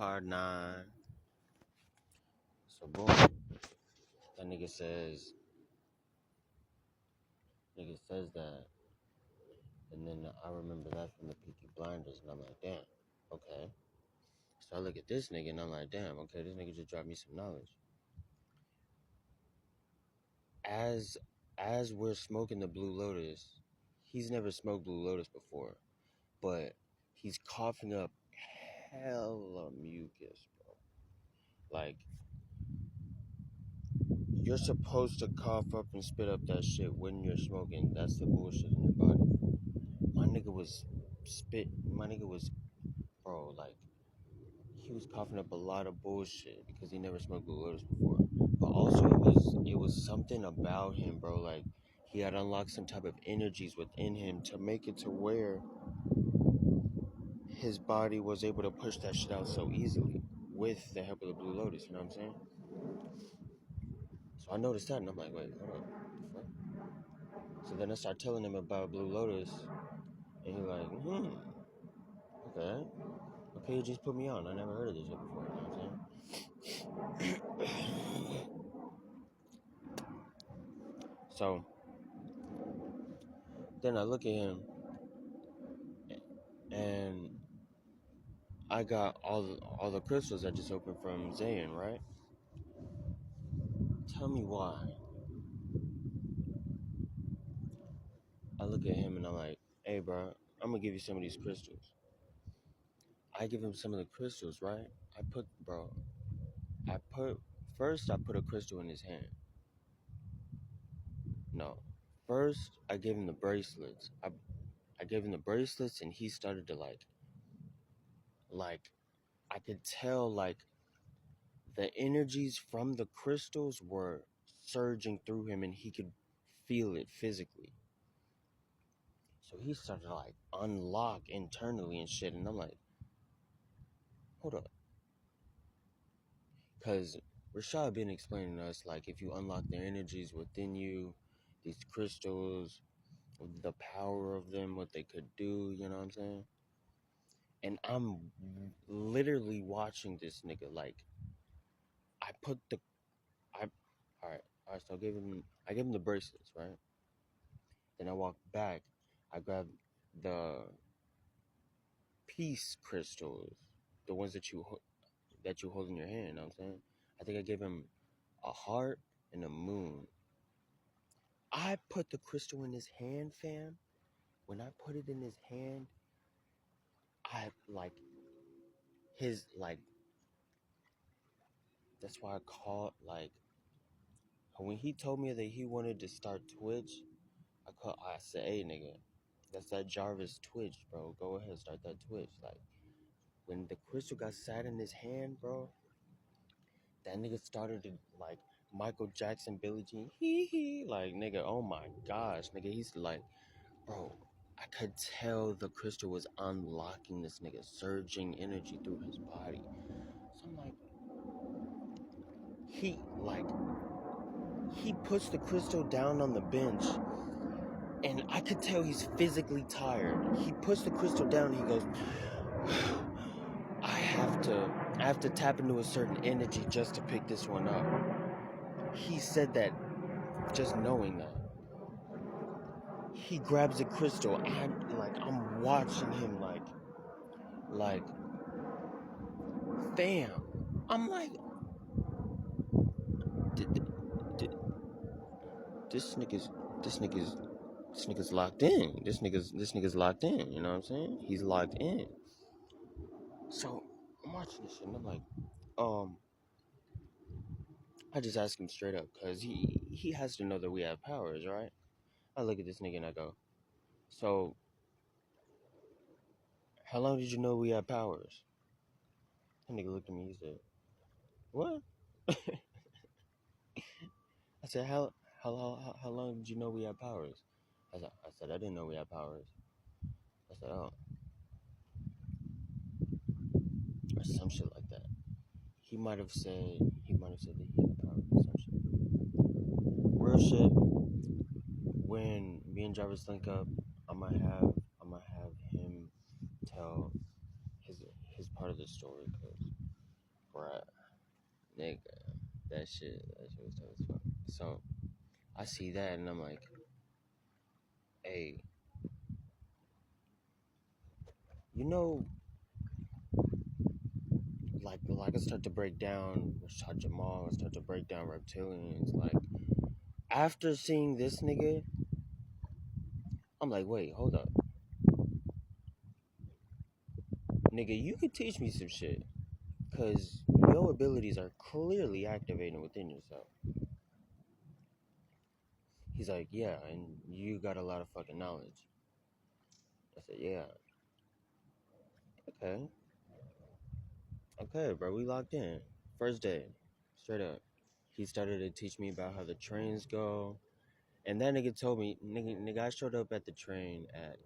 Pt.9. So boom, that nigga says that, and then I remember that from the Peaky Blinders, and I'm like, damn, okay. So I look at this nigga, and I'm like, damn, okay, this nigga just dropped me some knowledge. As we're smoking the Blue Lotus, he's never smoked Blue Lotus before, but he's coughing up hella mucus, bro. Like, you're supposed to cough up and spit up that shit when you're smoking. That's the bullshit in your body. My nigga was, bro, like, he was coughing up a lot of bullshit because he never smoked Blue Lotus before. But also, it was something about him, bro. Like, he had unlocked some type of energies within him to make it to where his body was able to push that shit out so easily with the help of the Blue Lotus. You know what I'm saying? So I noticed that, and I'm like, wait, hold up, what the fuck? So then I start telling him about Blue Lotus, and he's like, okay. Okay, you just put me on. I never heard of this shit before. You know what I'm saying? So then I look at him, and I got all the crystals I just opened from Zayn, right? Tell me why. I look at him and I'm like, hey, bro, I'm gonna give you some of these crystals. I give him some of the crystals, right? I put first I put a crystal in his hand. No, first I gave him the bracelets. I gave him the bracelets, and he started to like I could tell like the energies from the crystals were surging through him, and he could feel it physically. So he started to like unlock internally and shit, and I'm like, hold up, because Rashad been explaining to us like if you unlock the energies within you, these crystals, the power of them, what they could do, you know what I'm saying? And I'm literally watching this nigga like I put the I all right. So I gave him the bracelets, right? Then I walked back. I grabbed the peace crystals, the ones that you hold in your hand. You know what I'm saying? I think I gave him a heart and a moon. I put the crystal in his hand, fam. When I put it in his hand, I like his like. That's why I called like when he told me that he wanted to start Twitch. I said, hey nigga, that's that Jarvis Twitch, bro. Go ahead, start that Twitch. Like when the crystal got sat in his hand, bro, that nigga started to like Michael Jackson, Billie Jean, hee hee. Like nigga, oh my gosh, nigga, he's like, bro, I could tell the crystal was unlocking this nigga, surging energy through his body. So I'm like, he like he puts the crystal down on the bench, and I could tell he's physically tired. He puts the crystal down, and he goes, I have to tap into a certain energy just to pick this one up. He said that just knowing that. He grabs a crystal, and I'm watching him like fam. I'm like d- d- d- this nigga's this nigga's this nigga's locked in. This nigga's locked in, you know what I'm saying? He's locked in. So I'm watching this shit and I'm like, I just ask him straight up because he has to know that we have powers, right? I look at this nigga and I go, so how long did you know we had powers? That nigga looked at me, he said, what? I said, how long did you know we had powers? I said, I didn't know we had powers. I said, oh, or some shit like that. He might have said that he had powers or some shit. Real shit. When me and Jarvis link up, I'm gonna have him tell his part of the story, cause bruh, nigga, that shit was tough as fuck. So I see that and I'm like, hey, you know, like I start to break down Rashad Jamal, I start to break down reptilians. Like after seeing this nigga, I'm like, wait, hold up, nigga, you could teach me some shit, cause your abilities are clearly activating within yourself. He's like, yeah, and you got a lot of fucking knowledge. I said, yeah, okay, okay, bro, we locked in. First day, straight up. He started to teach me about how the trains go. And that nigga told me, nigga, I showed up at the train at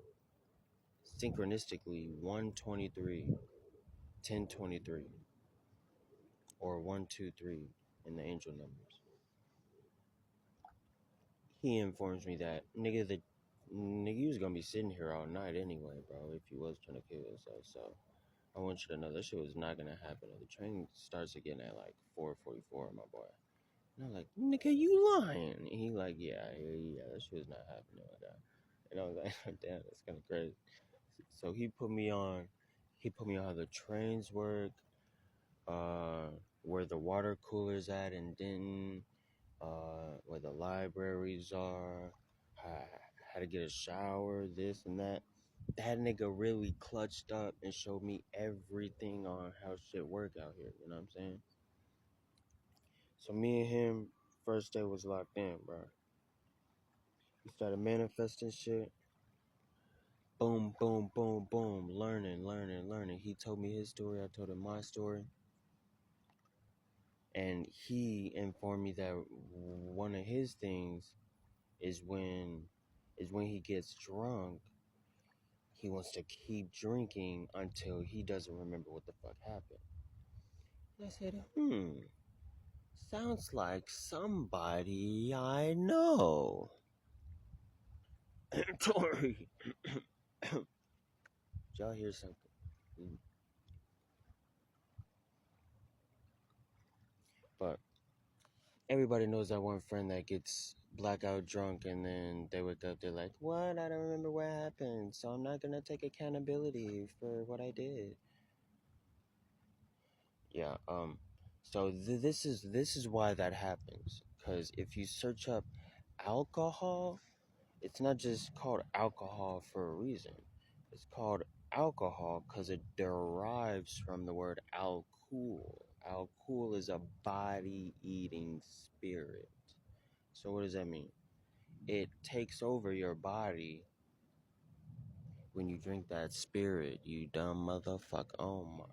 synchronistically 123, 1023, or 123 in the angel numbers. He informs me that, nigga, you was gonna be sitting here all night anyway, bro, if you was trying to kill yourself. So I want you to know that shit was not gonna happen. The train starts again at like 4:44, my boy. And I'm like, nigga, you lying? And he like, yeah, that shit was not happening like that. And I was like, damn, that's kind of crazy. So he put me on how the trains work, uh, where the water coolers at in Denton, where the libraries are, how to get a shower, this and that. That nigga really clutched up and showed me everything on how shit work out here. You know what I'm saying? So me and him, first day was locked in, bro. He started manifesting shit. Boom, boom, boom, boom. Learning. He told me his story. I told him my story. And he informed me that one of his things is when he gets drunk, he wants to keep drinking until he doesn't remember what the fuck happened. And I said, sounds like somebody I know. Tori. Did y'all hear something? But everybody knows that one friend that gets blackout drunk and then they wake up, they're like, what? I don't remember what happened, so I'm not gonna take accountability for what I did. Yeah, so this is why that happens. Because if you search up alcohol, it's not just called alcohol for a reason. It's called alcohol because it derives from the word alcool. Alcool is a body-eating spirit. So what does that mean? It takes over your body when you drink that spirit, you dumb motherfucker. Oh my.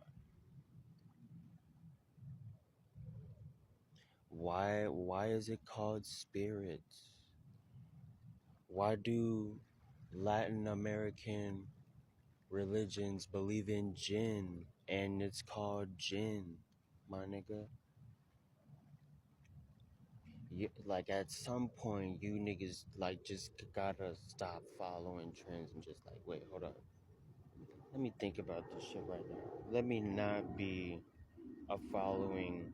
Why is it called spirits? Why do Latin American religions believe in jinn and it's called jinn, my nigga? Like at some point you niggas like just gotta stop following trends and just like, wait, hold on. Let me think about this shit right now. Let me not be a following.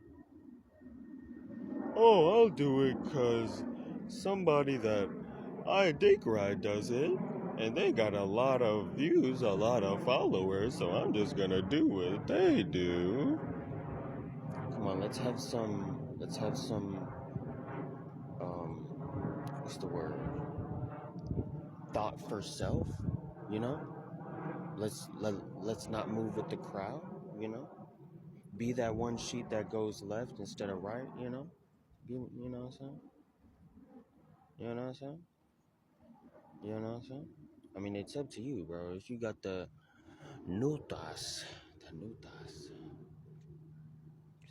Oh, I'll do it because somebody that I date ride does it, and they got a lot of views, a lot of followers, so I'm just gonna do what they do. Come on, let's have some, um, what's the word? Thought for self, you know? Let's not move with the crowd, you know? Be that one sheep that goes left instead of right, you know? You know what I'm saying? You know what I'm saying? You know what I'm saying? I mean, it's up to you, bro. If you got the nutas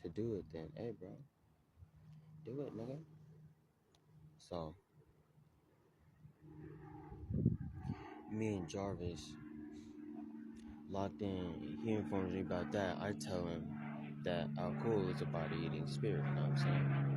to do it, then hey, bro, do it, nigga. So, me and Jarvis locked in. He informs me about that. I tell him that Alcool is a body eating spirit. You know what I'm saying?